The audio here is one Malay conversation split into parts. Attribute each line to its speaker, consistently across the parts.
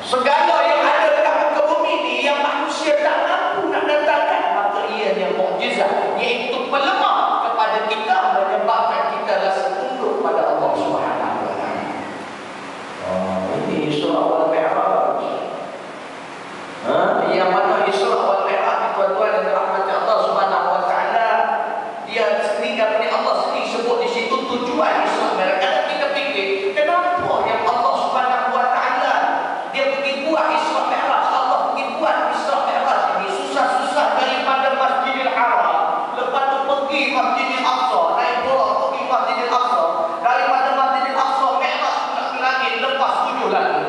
Speaker 1: Segala yang ada dekat muka bumi ni yang manusia tak mampu nak datangkan, maka ianya mukjizat, iaitu pelemah kepada kita, menyebabkan kita rasa tunduk pada Allah Subhanahu wa taala. Ini surah Al-Mi'raj. Yang mana surah Al-Mi'raj, tuan-tuan dan rahmat Allah Subhanahu wa taala, dia sendiri, Allah sendiri sebut di situ tujuan Isra Mi'raj. Kalau kita fikir, kenapa yang Allah Subhanahu wa taala dia pergi buat Isra Mi'raj, Allah pergi buat Isra Mi'raj ini susah-susah daripada Masjidil Haram, lepas tu pergi Masjidil Aqsa, naik bola pergi Masjidil Aqsa, daripada Masjidil Aqsa Mi'raj ke langit, lepas 7 lagi.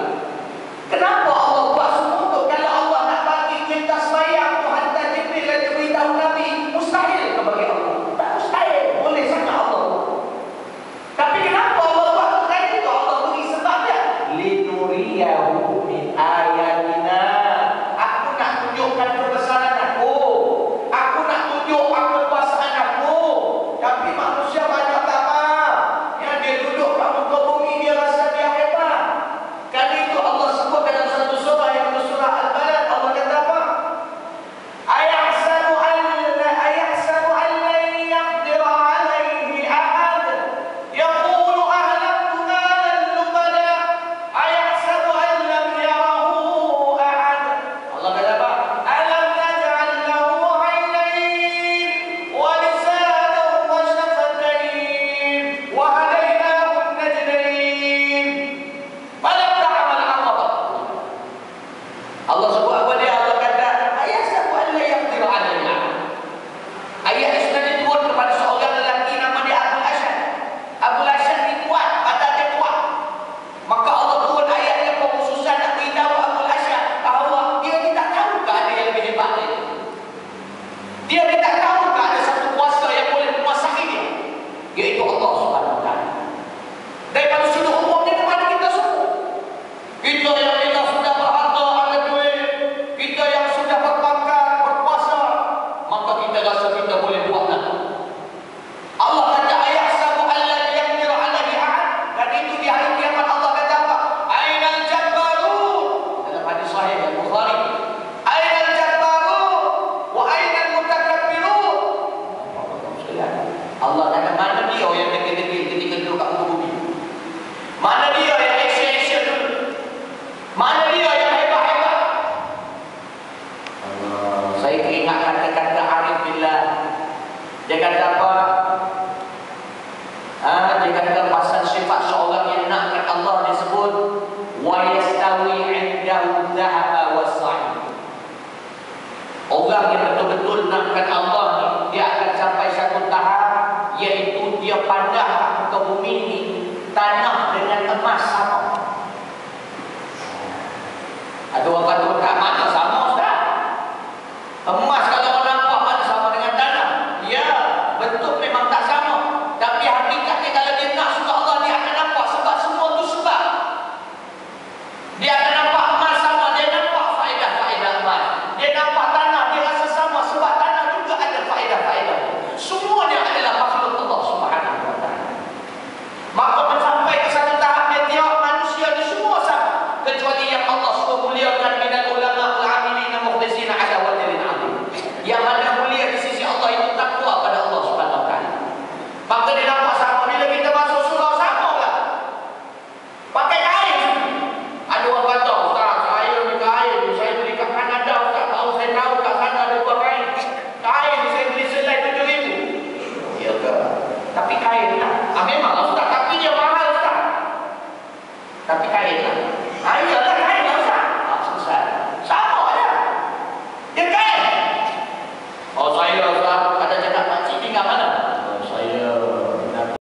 Speaker 1: Kenapa Allah buat semua tu? Kalau Allah nak bagi kita sembahyang tu, hantar Jibril dan beritahu Nabi, mustahil ke bagi Allah? Tak mustahil, boleh sangat Allah. Tapi kenapa Allah buat seperti itu? Allah beri sebabnya, linuriyahu min ayatina. Aku nak tunjukkan kebesaran aku, aku nak tunjukkan kekuasaan aku. Tapi manusia banyak tak faham. Yang dia duduk kat muka bumi, dia rasa dia hebat. Kali itu Allah sebut dalam satu surah, yang surah Al-Balad. Allah kata apa? Ayahsanu an lan yaqdira alaihi ahad yaqulu ahlaktu malan lubada ayahsanu an lam yarahu ahad. Allah kata apa? Alam naj'al lahu 'aynayn wa lisanan wa shafatayn wa hadaynahu najdayn falam ta'mal 'aqabah. Allah sebut apa dia? Allah kata ayahsanu an la yaqdira alaihi. Ayat ini sudah diturun kepada seorang lelaki nama dia Abul Asyad. Abul Asyad ni kuat, badan dia kuat. Maka Allah turun ayat yang kekhususan nak beritahu Abul Asyad bahawa dia ni tak tahu ke ada yang lebih hebat dia. Dia ni tak tahu ke ada satu kuasa yang boleh menguasai dia, iaitu Allah Subhanahu wa taala. Daripada sudut umumnya kepada kita semua, kita yang kita sudah berharta, ada duit, kita yang sudah berpangkat, berkuasa, maka kita rasa kita boleh buatlah. Allah kata ayahsabu an la yaqdir alaihi ahad. Dan itu di hari kiamat Allah kata apa? Ainal jabbarun. Dalam hadis sahih Al-Bukhari, ainal jabbarun wa ainal mutakabbirun. Allah kata, mana dia yang degil-degil ketika duduk kat muka bumi? Mana dia yang action dulu? Mana dia yang hebat-hebat? Saya ingat kata-kata Arif Billah. Dia kata apa? Dia kata pasal sifat seorang yang nakkan Allah disebut wa yastawi 'indahu dhahaba was-sa'id. Orang yang betul-betul nakkan Allah ni, dia akan sampai satu tahap, iaitu dia pandang muka bumi ni, tanah